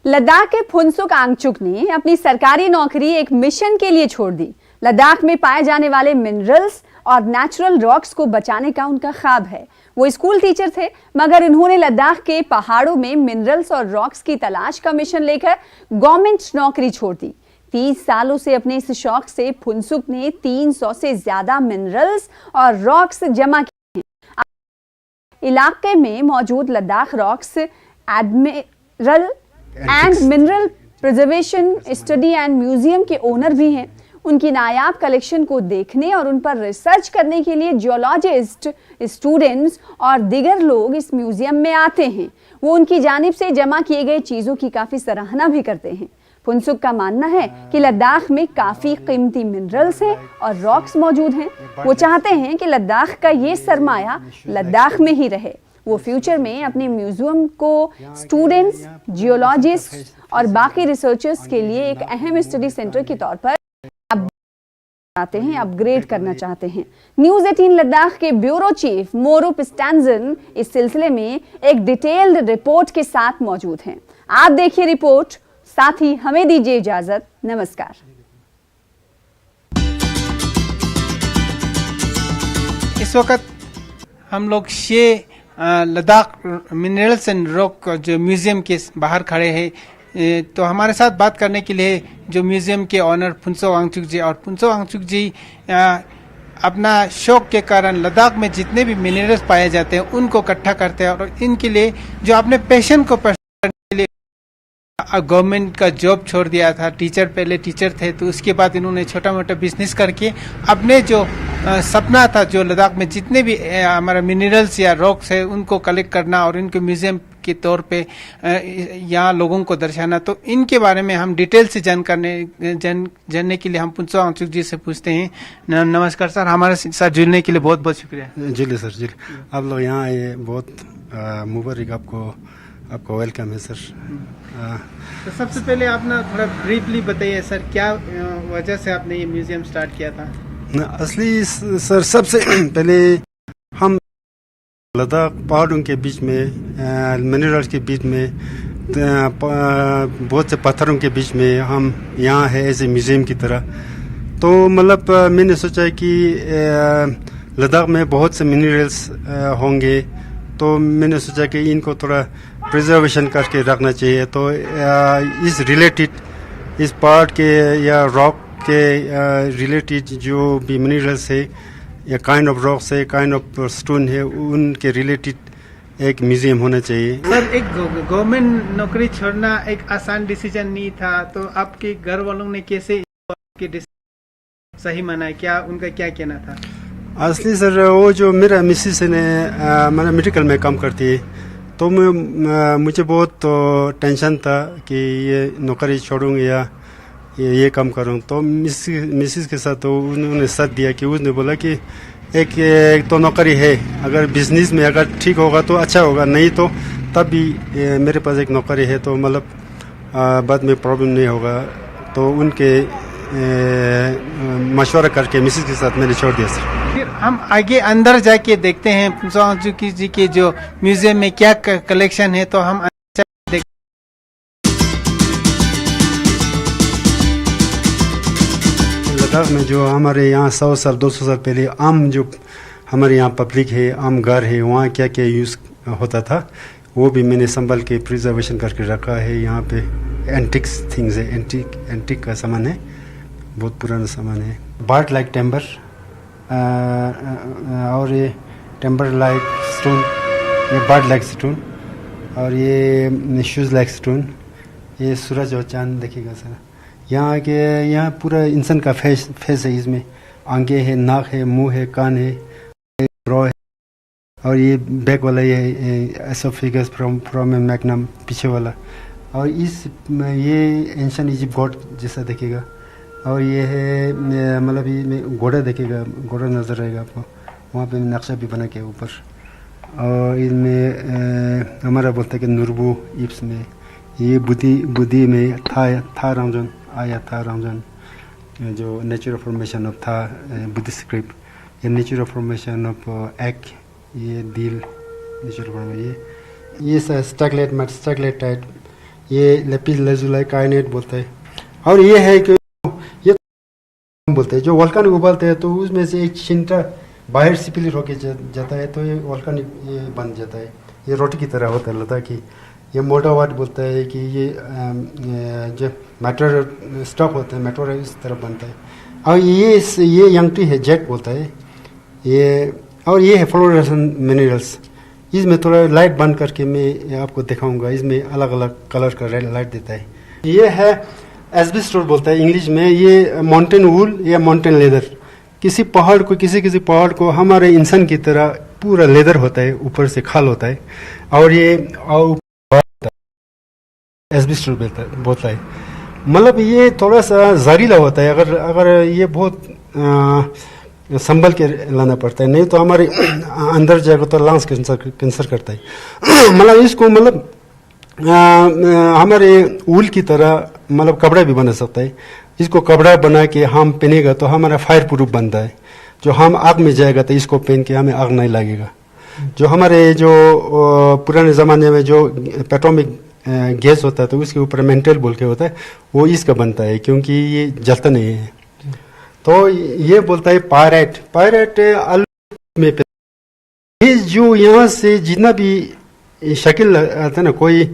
लद्दाख के फुनसुक आंगचुक ने अपनी सरकारी नौकरी एक मिशन के लिए छोड़ दी। लद्दाख में पाए जाने वाले मिनरल्स और नेचुरल रॉक्स को बचाने का उनका ख्वाब है। वो स्कूल टीचर थे, मगर इन्होंने लद्दाख के पहाड़ों में मिनरल्स और रॉक्स की तलाश का मिशन लेकर गवर्नमेंट नौकरी छोड़ दी। 30 सालों से अपने इस शौक से फुनसुक ने 300 से ज्यादा मिनरल्स और रॉक्स जमा किए हैं। इलाके में मौजूद Ladakh rocks admiral and mineral preservation study and museum के ओनर भी हैं। उनकी नायाब कलेक्शन को देखने और उन पर रिसर्च करने के लिए जियोलॉजिस्ट, स्टूडेंट्स और दीगर लोग इस म्यूजियम में आते हैं। वो उनकी जानिब से जमा किए गए चीज़ों की काफ़ी सराहना भी करते हैं। फुनसुक का मानना है कि लद्दाख में काफ़ी कीमती मिनरल्स हैं और रॉक्स मौजूद हैं। वो चाहते हैं कि लद्दाख का ये सरमाया लद्दाख में ही रहे। वो फ्यूचर में अपने म्यूजियम को स्टूडेंट्स, जियोलॉजिस्ट और बाकी रिसर्चर्स के लिए एक अहम स्टडी सेंटर के तौर पर अपग्रेड करना चाहते हैं। न्यूज़ 18 लद्दाख के ब्यूरो चीफ मोरूप स्टैंजन इस सिलसिले में एक डिटेल्ड रिपोर्ट के साथ मौजूद हैं। आप देखिए रिपोर्ट, साथ ही हमें दीजिए इजाजत। नमस्कार। इस वक्त हम लोग लद्दाख मिनरल्स एंड रॉक जो म्यूजियम के बाहर खड़े हैं। तो हमारे साथ बात करने के लिए जो म्यूजियम के ऑनर फुनसुक आंगचुक जी, और फुनसुक आंगचुक जी अपना शौक के कारण लद्दाख में जितने भी मिनरल्स पाए जाते हैं उनको इकट्ठा करते हैं, और इनके लिए जो अपने पैशन को करने के लिए गवर्नमेंट का जॉब छोड़ दिया था। पहले टीचर थे, तो उसके बाद इन्होंने छोटा मोटा बिजनेस करके अपने जो सपना था, जो लद्दाख में जितने भी हमारा मिनरल्स या रॉक्स है उनको कलेक्ट करना और इनको म्यूजियम के तौर पे यहाँ लोगों को दर्शाना, तो इनके बारे में हम डिटेल से जानने के लिए हम फुनसुक आंगचुक जी से पूछते हैं। नमस्कार सर, हमारे साथ जुड़ने के लिए बहुत बहुत शुक्रिया। जी सर, जी आप लोग यहाँ आए, बहुत मुबारक आपको वेलकम है सर। तो सबसे पहले आप ना थोड़ा ब्रीफली बताइए सर, क्या वजह से आपने ये म्यूजियम स्टार्ट किया था? असली सर, सबसे पहले हम लद्दाख पहाड़ों के बीच में, मिनरल्स के बीच में, बहुत से पत्थरों के बीच में हम यहाँ है ऐसे म्यूजियम की तरह। तो मतलब मैंने सोचा कि लद्दाख में बहुत से मिनरल्स होंगे, तो मैंने सोचा कि इनको थोड़ा प्रिजर्वेशन करके रखना चाहिए। तो इस रिलेटेड, इस पहाड़ के या रॉक के रिलेटेड जो भी मिनरल्स है या काइंड ऑफ रॉक्स है, काइंड ऑफ स्टोन है, उनके रिलेटेड एक म्यूजियम होना चाहिए। सर, एक गवर्नमेंट नौकरी छोड़ना एक आसान डिसीजन नहीं था, तो आपके घर वालों ने कैसे सही माना है? क्या उनका क्या कहना था? असली सर, वो जो मेरा मिसिस ने मैंने मेडिकल में काम करती है, तो मुझे बहुत टेंशन था कि ये नौकरी छोड़ूंगा या ये काम करूँ। तो मिसिस के साथ तो उन्होंने साथ दिया कि उसने बोला कि एक तो नौकरी है, अगर बिजनेस में अगर ठीक होगा तो अच्छा होगा, नहीं तो तब भी मेरे पास एक नौकरी है, तो मतलब बाद में प्रॉब्लम नहीं होगा। तो उनके मशवरा करके मिसिस के साथ मैंने छोड़ दिया सर। फिर हम आगे अंदर जाके देखते हैं फुनसुक आंगचुक जी के जो म्यूजियम में क्या कलेक्शन है। तो हम लद्दाख में जो हमारे यहाँ 100 साल 200 साल पहले आम, जो हमारे यहाँ पब्लिक है, आम घर है, वहाँ क्या क्या यूज़ होता था वो भी मैंने संभल के प्रिजर्वेशन करके रखा है। यहाँ पे एंटिक्स थिंग्स है, एंटिक का सामान है, बहुत पुराना सामान है। बार्ट लाइक टेम्बर और ये टेम्बर लाइक स्टोन, ये बार्ट लाइक स्टोन, और ये शूज़ लाइक स्टोन। ये सूरज और चांद देखिएगा सर। यहाँ पूरा इंसान का फेस है, इसमें आंखें है, नाक है, मुंह है, कान है, ब्रो है, और ये बैक वाला ये एसोफेगस फ्रॉम मैग्नम पीछे वाला, और ये एंशिएंट इजिप्ट गॉड जैसा देखेगा। और ये है मतलब ये घोड़ा देखेगा, घोड़ा नज़र आएगा आपको, वहाँ पे नक्शा भी बना के ऊपर। और इसमें हमारा बोलता है कि नुरबू इप्स में, ये बुद्धि में था रंजन आया था रंजन, जो नेचुरल फॉर्मेशन ऑफ था बुद्धिस्ट स्क्रिप्ट, ये नेचुरल फॉर्मेशन ऑफ एग, ये दिल नेचुरल फॉर्मेशन, ये स्टैगलेटाइट, ये लेपिस लेजुलाई काइनेट बोलते हैं। और ये है कि ये बोलते हैं जो वोल्केनिक उबालते हैं तो उसमें से एक चिंटा बाहर स्प्लिट होके जाता है तो ये वोल्केनिक ये बन जाता है। ये रोटी की तरह होता है लद्दाखी। ये मोटावाट बोलता है कि ये जो मैटर स्टॉक होता है मैटर इस तरह बनता है। और ये यंगटी है जेट बोलता है ये। और ये है फ्लोरेसेंट मिनरल्स। इसमें थोड़ा लाइट बंद करके मैं आपको दिखाऊंगा। इसमें अलग अलग कलर का लाइट देता है। ये है एस्बेस्टोस बोलता है इंग्लिश में। ये माउंटेन वूल या माउंटेन लेदर। किसी पहाड़ को किसी पहाड़ को हमारे इंसान की तरह पूरा लेदर होता है, ऊपर से खाल होता है और ये एस्बेस्टोस बोलता है। मतलब ये थोड़ा सा जहरीला होता है। अगर ये बहुत संभल के लाना पड़ता है, नहीं तो हमारे अंदर जाएगा तो लंग्स कैंसर करता है। मतलब इसको हमारे ऊल की तरह मतलब कपड़ा भी बना सकता है। इसको कपड़ा बना के हम पहनेगा तो हमारा फायर प्रूफ बनता है। जो हम आग में जाएगा तो इसको पहन के हमें आग नहीं लगेगा। जो हमारे जो पुराने ज़माने में जो पेट्रोमिक गैस होता है तो उसके ऊपर मेंटल बोल के होता है, वो इसका बनता है क्योंकि ये जलता नहीं है। तो ये बोलता है पायरेट में ये जो यहाँ से जितना भी शक्ल आता है ना, कोई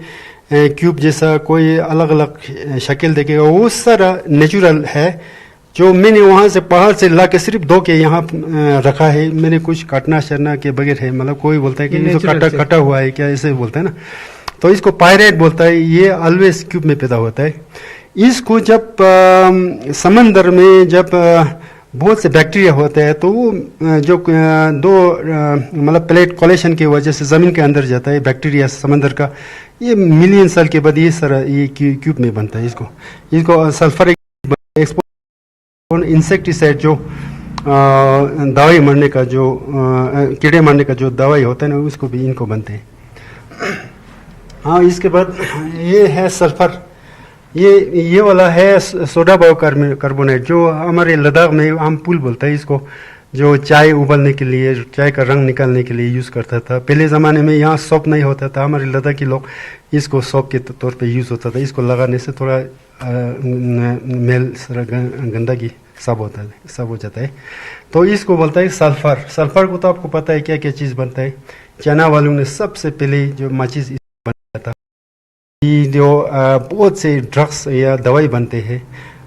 क्यूब जैसा कोई अलग अलग शक्ल देखेगा, वो सारा नेचुरल है। जो मैंने वहाँ से पहाड़ से ला के सिर्फ धो के यहाँ रखा है, मैंने कुछ काटना शरना के बगैर है। मतलब कोई बोलता है कि ये कटा हुआ है क्या, ऐसे बोलता है ना। तो इसको पायरेट बोलता है। ये ऑलवेज क्यूब में पैदा होता है। इसको जब समंदर में जब बहुत से बैक्टीरिया होते हैं तो वो जो दो मतलब प्लेट कोलेशन की वजह से ज़मीन के अंदर जाता है बैक्टीरिया समंदर का। ये मिलियन साल के बाद ये सारा ये क्यूब में बनता है। इसको सल्फर इंसेक्टिसाइड जो दवाई मारने का जो कीड़े मारने का जो दवाई होता है ना, उसको भी इनको बनते हैं। हाँ, इसके बाद ये है सल्फर। ये वाला है सोडा बाइकार्बोनेट जो हमारे लद्दाख में हम पुल बोलते हैं इसको, जो चाय उबलने के लिए चाय का रंग निकालने के लिए यूज़ करता था। पहले ज़माने में यहाँ सोप नहीं होता था, हमारे लद्दाखी लोग इसको सोप के तौर पे यूज़ होता था। इसको लगाने से थोड़ा मेल गंदगी सब हो जाता है। तो इसको बोलता है सल्फर। सल्फर को तो आपको पता है क्या क्या चीज़ बनता है। चाइना वालों ने सबसे पहले जो माचिस बनाया था। ये जो बहुत से ड्रग्स या दवाई बनते हैं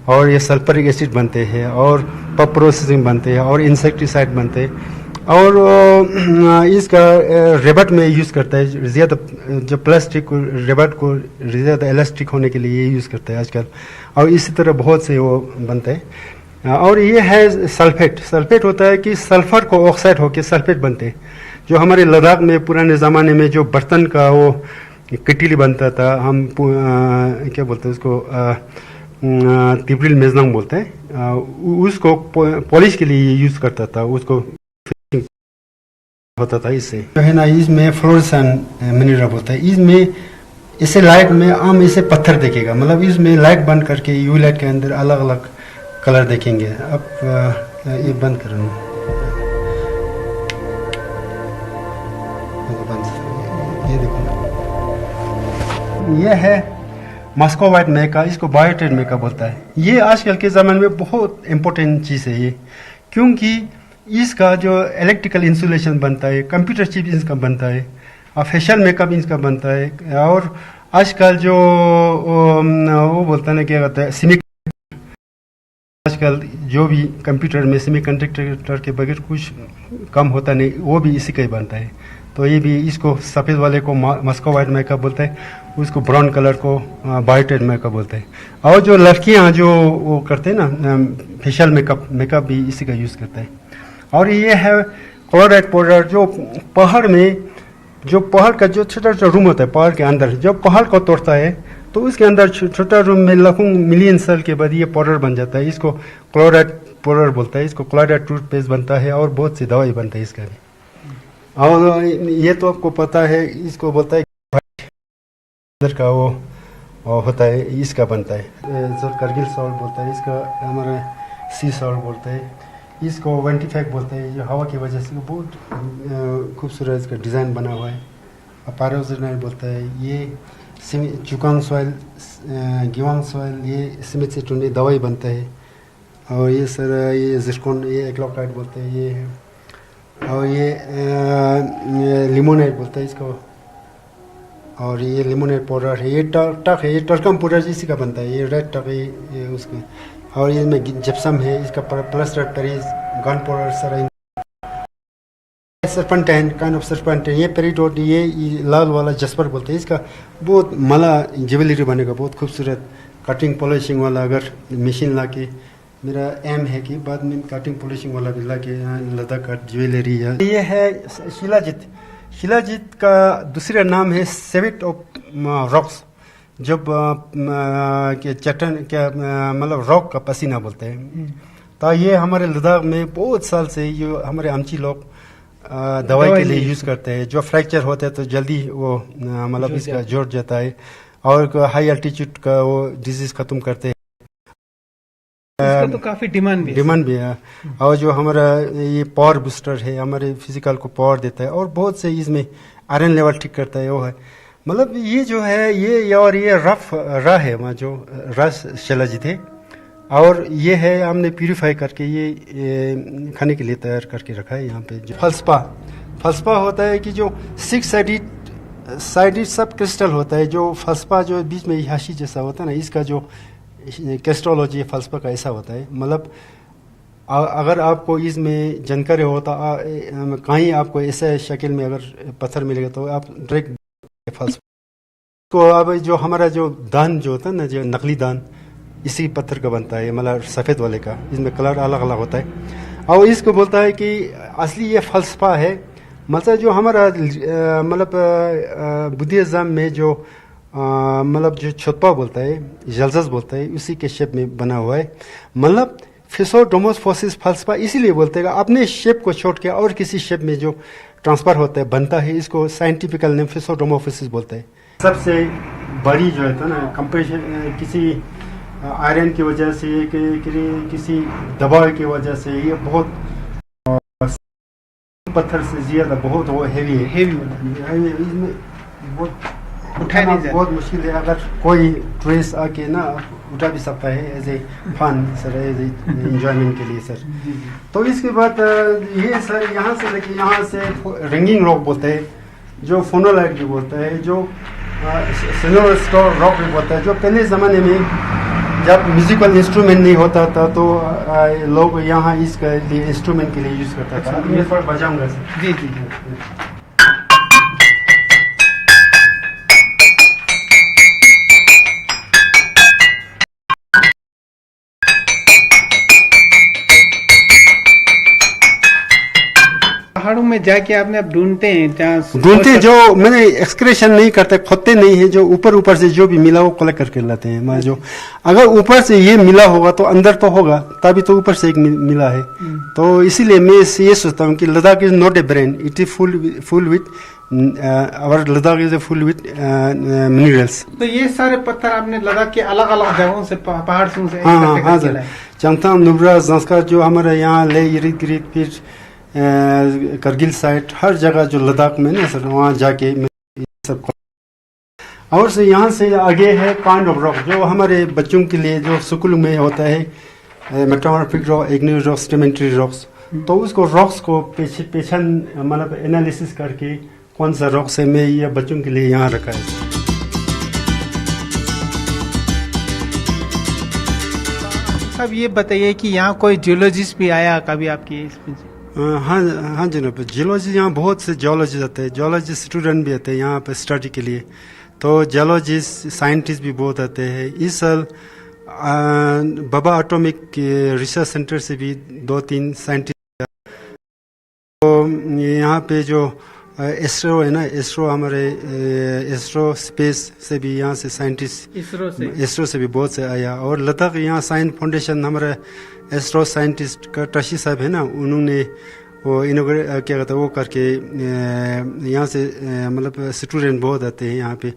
और ये सल्फरिक एसिड बनते हैं और पप प्रोसेसिंग बनते हैं और इंसेक्टिसाइड बनते हैं। और इसका रेबट में यूज़ करता है ज़्यादा। जो प्लास्टिक को रेबट को ज़्यादा इलास्टिक होने के लिए ये यूज़ करता है आजकल। और इसी तरह बहुत से वो बनते हैं। और ये है सल्फेट होता है कि सल्फर को ऑक्साइड होकर सल्फेट बनते हैं। जो हमारे लद्दाख में पुराने ज़माने में जो बर्तन का वो कटीली बनता था, हम क्या बोलते हैं उसको, तिब्रिल मेजनांग बोलते हैं, उसको पॉलिश के लिए यूज़ करता था। उसको होता था इससे जो है ना। इसमें फ्लोरेसेंट मिनरल होता है। इसमें इसे लाइट में हम इसे पत्थर देखेगा, मतलब इसमें लाइट बंद करके यूवी लाइट के अंदर अलग अलग कलर देखेंगे। अब ये बंद करो, ये देखो, ये है मॉस्को वाइट मेका। इसको बायोटेड मेका बोलता है। ये आजकल के ज़माने में बहुत इम्पोर्टेंट चीज़ है ये, क्योंकि इसका जो इलेक्ट्रिकल इंसुलेशन बनता है, कंप्यूटर चिप इसका बनता है और फेशियल मेकअप इसका बनता है। और आजकल जो वो बोलता है ना क्या कहता है आजकल जो भी कंप्यूटर में सेमीकंडक्टर के बगैर कुछ कम होता नहीं, वो भी इसी का ही बनता है। तो ये भी इसको सफ़ेद वाले को मॉस्को वाइट मेकअप बोलते हैं, उसको ब्राउन कलर को बायोटेड मेकअप बोलते हैं। और जो लड़कियां जो वो करते हैं ना फेशियल मेकअप भी इसी का यूज़ करते हैं। और ये है क्लोराइड पाउडर। जो पहाड़ में जो पहाड़ का जो छोटा छोटा रूम होता है पहाड़ के अंदर, जब पहाड़ को तोड़ता है तो उसके अंदर छोटा रूम में लाखों मिलियन साल के बाद ये पाउडर बन जाता है। इसको क्लोराइड पाउडर बोलता है। इसको क्लोराइड टूथपेस्ट बनता है और बहुत सी दवाई बनता है इसका भी। और ये तो आपको पता है, इसको बोलता है अंदर का वो होता है, इसका बनता है। जो करगिल सॉल्ट बोलता है, इसका हमारा सी सॉल्ट बोलता है। इसको वेंटिफैक बोलते हैं। जो हवा की वजह से बहुत खूबसूरत इसका डिज़ाइन बना हुआ है। पारोजनाइट बोलता है। ये चुकांग सॉइल, गिवांग सॉइल, ये सीमेंट से चुनी दवाई बनता है। और ये सर ये जिरकोन, ये एक्लोकाइड बोलते हैं ये है। और ये लिमोनेट बोलता है इसको। और ये लिमोनेट पाउडर है, ये टक है, ये टर्कम पाउडर इसी का बनता है, ये रेड टक है ये उसके। और ये में जिप्सम है, इसका plaster Paris, gunpowder sir, serpentine, kind of serpentine, ये पेरिडोट, ये लाल वाला जस्पर बोलते हैं इसका। बहुत मला ज्वेलरी बनेगा, बहुत खूबसूरत कटिंग पॉलिशिंग वाला। अगर मशीन ला के, मेरा एम है कि बाद में कटिंग पॉलिशिंग वाला भी ला के लद्दाख का ज्वेलरी है। ये है शिलाजीत। शिलाजीत का दूसरा नाम है सेवेट ऑफ रॉक्स, जब के चट्टान क्या मतलब रॉक का पसीना बोलते हैं। तो ये हमारे लद्दाख में बहुत साल से ये हमारे आमची लोग दवाई के लिए यूज़ करते हैं। जो फ्रैक्चर होता है तो जल्दी वो मतलब इसका जोड़ जाता है, और हाई अल्टीट्यूड का वो डिजीज खत्म करते हैं। इसका तो काफी डिमांड भी है। और जो हमारा ये पावर बूस्टर है, हमारे फिजिकल को पावर देता है, और बहुत से इसमें आयरन लेवल ठीक करता है वो है। मतलब ये जो है ये और ये रफ रा है वहाँ जो रस शिलाजीत है। और ये है हमने प्यूरिफाई करके ये खाने के लिए तैयार करके रखा है यहाँ पे। जो फलसपा होता है कि जो 6 साइडेड सब क्रिस्टल होता है। जो फलसपा जो बीच में हाशी जैसा होता है ना, इसका जो क्रिस्टोलॉजी फलसफा का ऐसा होता है। मतलब अगर आपको इसमें जानकारी होता कहीं आपको ऐसा शक्ल में अगर पत्थर मिलेगा तो आप डायरेक्ट फलसफा को। अब जो हमारा जो दान जो होता है ना, जो नकली दान, इसी पत्थर का बनता है, मतलब सफ़ेद वाले का। इसमें कलर अलग अलग होता है। और इसको बोलता है कि असली ये फलसफा है। मतलब जो हमारा मतलब बुद्धिज़्म में जो मतलब जो छुतपा बोलता है, जलजस बोलता है, उसी के शेप में बना हुआ है। मतलब फिसोडोमोफोसिस फलसफा इसीलिए बोलते हैं अपने शेप को छोड़ के और किसी शेप में जो ट्रांसफर होता है, बनता है, इसको साइंटिफिकल नेम फिसोडोमोफोसिस बोलते हैं। सबसे बड़ी जो है ना कंपैरिजन किसी आयरन की वजह से, किसी दबाव की वजह से, ये बहुत पत्थर से ज़्यादा बहुत वो हेवी है। इसमें बहुत उठाना बहुत मुश्किल है। अगर कोई टूरिस्ट आके ना उठा भी सकता है as a fun sir, as a enjoyment के लिए सर। तो इसके बाद ये सर यहाँ से लेके यहाँ से रिंगिंग रॉक बोलते हैं, जो फोनोलाइट भी बोलता है, जो सिनोस्टोर रॉक भी बोलता है। जो पहले ज़माने में जब म्यूजिकल इंस्ट्रूमेंट नहीं होता था तो लोग यहाँ इसके लिए इंस्ट्रूमेंट के लिए यूज़ करता था। मैं थोड़ा बजाऊंगा सर। जी। पहाड़ों में जाके आपने अब ढूंढते हैं जो मैंने एक्सक्रेशन नहीं करते, खोदते नहीं है, जो ऊपर से जो भी मिला वो कलेक्ट करके लाते हैं। मैं जो अगर ऊपर से ये मिला होगा तो अंदर तो होगा, तभी तो ऊपर से एक मिला है। तो इसीलिए मैं ये सोचता हूँ कि Ladakh is not a brain, it is full with और Ladakh is a full with minerals. तो ये सारे पत्थर आपने लद्दाख के अलग अलग जगहों से पहाड़ से हाँ सर, चंगथाम, नुब्रा, जंस्कार, जो हमारे यहाँ ले इर्द गिर्द, फिर करगिल साइड, हर जगह जो लद्दाख में ना सर, वहाँ जाके सब। और से यहाँ से आगे है काइंड ऑफ रॉक, जो हमारे बच्चों के लिए जो स्कूल में होता है, metamorphic rock, igneous rock, sedimentary rocks. तो उसको रॉक्स को पेशन मतलब एनालिसिस करके कौन सा रॉक से मैं ये बच्चों के लिए यहाँ रखा है। अब ये बताइए कि यहाँ कोई जियोलॉजिस्ट भी आया कभी आपकी इसमें? हाँ जनाब, जियोलॉजी यहाँ बहुत से जियोलॉजिस्ट आते हैं, जियोलॉजी स्टूडेंट भी आते हैं यहाँ पे स्टडी के लिए। तो जियोलॉजिस्ट साइंटिस्ट भी बहुत आते हैं। इस साल बाबा एटॉमिक रिसर्च सेंटर से भी 2-3 साइंटिस्ट। तो यहाँ पे जो एस्ट्रो है ना, एस्ट्रो हमारे एस्ट्रो स्पेस से भी यहाँ से साइंटिस्ट, इसरो से भी बहुत से आया। और लद्दाख यहाँ साइंस फाउंडेशन, हमारे एस्ट्रो साइंटिस्ट का टशी साहब है ना, उन्होंने वो इनोग्रेट क्या कहता है वो करके यहाँ से मतलब स्टूडेंट बहुत आते हैं यहाँ पे।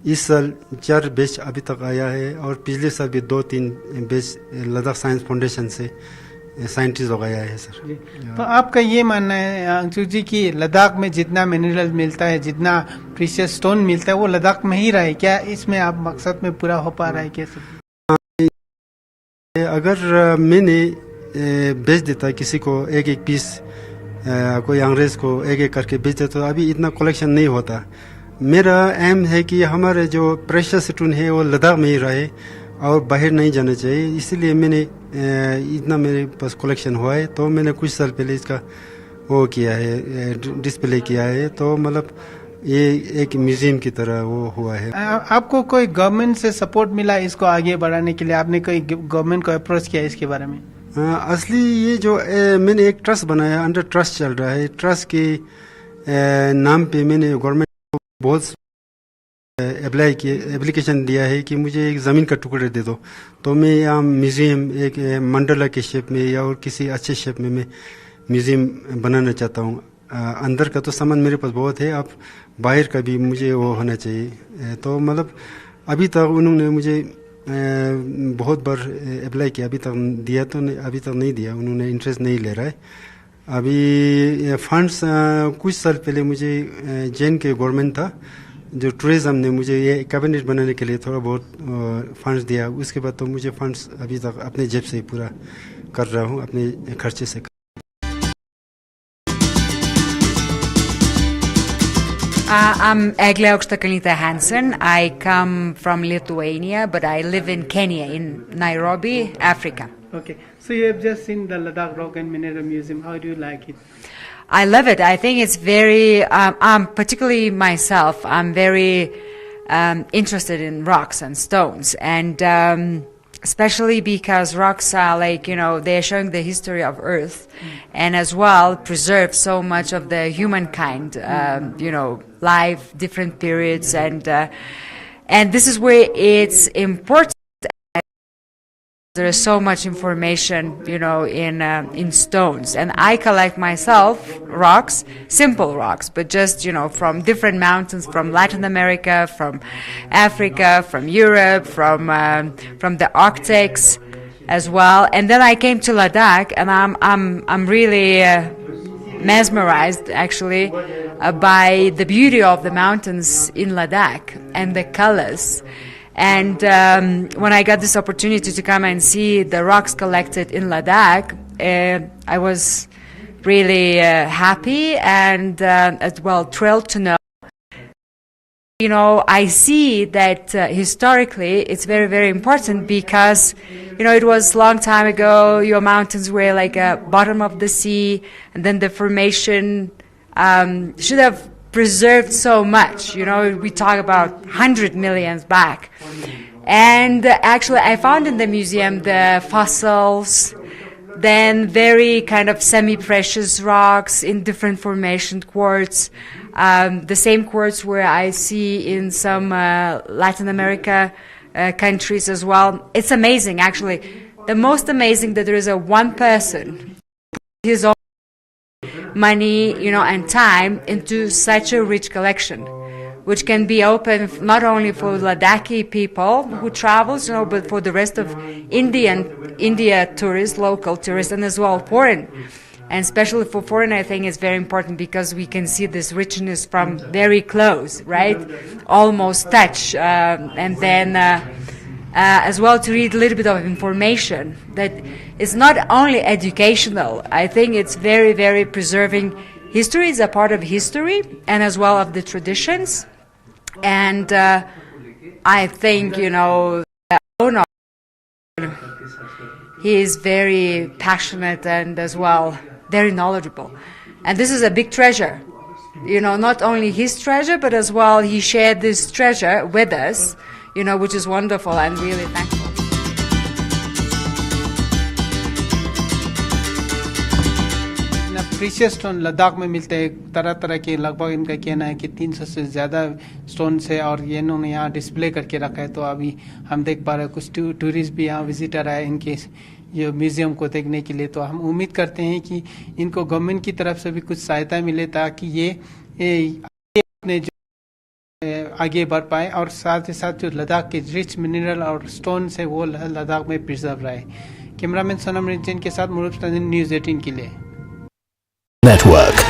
इस साल 4 बैच अभी तक आया है, और पिछले साल भी 2-3 बैच लद्दाख साइंस फाउंडेशन से साइंटिस्ट लोग आया है सर। तो आपका ये मानना है अंशु जी कि लद्दाख में जितना मिनरल मिलता है, जितना प्रीशियस स्टोन मिलता है, वो लद्दाख में ही रहे? क्या इसमें आप मकसद में पूरा हो पा रहा है कैसे? अगर मैंने बेच देता किसी को एक एक पीस, कोई अंग्रेज को एक एक करके बेच देता, तो अभी इतना कलेक्शन नहीं होता। मेरा एम है कि हमारे जो प्रेशियस स्टोन है वो लद्दाख में ही रहे और बाहर नहीं जाना चाहिए। इसलिए मैंने इतना मेरे पास कलेक्शन हुआ है। तो मैंने कुछ साल पहले इसका वो किया है, डिस्प्ले किया है। तो मतलब ये एक म्यूजियम की तरह वो हुआ है। आपको कोई गवर्नमेंट से सपोर्ट मिला इसको आगे बढ़ाने के लिए? आपने कोई गवर्नमेंट को अप्रोच किया इसके बारे में? असली ये जो मैंने एक ट्रस्ट बनाया, अंडर ट्रस्ट चल रहा है। ट्रस्ट के नाम पे मैंने गवर्नमेंट को बहुत एप्लीकेशन दिया है कि मुझे एक ज़मीन का टुकड़ा दे दो, तो मैं यहाँ म्यूज़ियम एक मंडला के शेप में या और किसी अच्छे शेप में मैं म्यूज़ियम बनाना चाहता हूँ। अंदर का तो सामान मेरे पास बहुत है, अब बाहर का भी मुझे वो होना चाहिए। तो मतलब अभी तक उन्होंने मुझे बहुत बार अप्लाई किया, अभी तक दिया तो नहीं, अभी तक नहीं दिया। उन्होंने इंटरेस्ट नहीं ले रहा है। अभी फंड्स कुछ साल पहले मुझे जैन के गवर्नमेंट था जो टूरिज्म ने मुझे ये कैबिनेट बनाने के लिए थोड़ा बहुत फंड्स दिया। उसके बाद तो मुझे फंड्स अभी तक अपने जेब से ही पूरा कर रहा हूँ, अपने खर्चे से। I'm Egla Oxtakalita Hansen. I come from Lithuania, but I live in Kenya, in Nairobi, Africa. Okay, so you have just seen the Ladakh Rock and Mineral Museum. How do you like it? I love it. I think it's very, particularly myself, I'm very interested in rocks and stones. And especially because rocks are like, they're showing the history of Earth and as well preserve so much of the humankind, life, different periods. And this is where it's important. There is so much information, in stones. And I collect myself rocks, simple rocks, but just, from different mountains, from Latin America, from Africa, from Europe, from the Arctics as well. And then I came to Ladakh, and I'm really mesmerized, actually, by the beauty of the mountains in Ladakh and the colors. And when I got this opportunity to come and see the rocks collected in Ladakh, I was really happy and thrilled to know. I see that historically it's very, very important because, it was a long time ago, your mountains were like a bottom of the sea, and then the formation should have preserved so much. We talk about 100 millions back. And actually I found in the museum the fossils, then very kind of semi-precious rocks in different formation, quartz, the same quartz where I see in some Latin America countries as well. It's amazing, actually. The most amazing that there is one person, his own money, and time into such a rich collection, which can be open not only for Ladakhi people who travels, but for the rest of India tourists, local tourists, and as well foreign. And especially for foreign, I think it's very important because we can see this richness from very close, right? Almost touch, and then as well to read a little bit of information that is not only educational. I think it's very, very preserving. History is a part of history and as well of the traditions. And I think, the owner, he is very passionate and as well very knowledgeable. And this is a big treasure. Not only his treasure, but as well he shared this treasure with us, which is wonderful and really thankful. Precious stone Ladakh में मिलते हैं तरह तरह के। लगभग इनका कहना है कि 300 से ज़्यादा स्टोन है और ये इन्होंने यहाँ डिस्प्ले करके रखा है। तो अभी हम देख पा रहे हैं कुछ टूरिस्ट भी यहाँ विजिटर आए इनके ये म्यूज़ियम को देखने के लिए। तो हम उम्मीद करते हैं कि इनको गवर्नमेंट की तरफ से भी कुछ सहायता मिले ताकि ये अपने जो आगे बढ़ पाए और साथ ही साथ जो लद्दाख के रिच मिनरल और स्टोन्स है वो लद्दाख में प्रिजर्व रहे। कैमरामैन सोनम रंजन के साथ मुरुप न्यूज़ 18 के लिए। Network.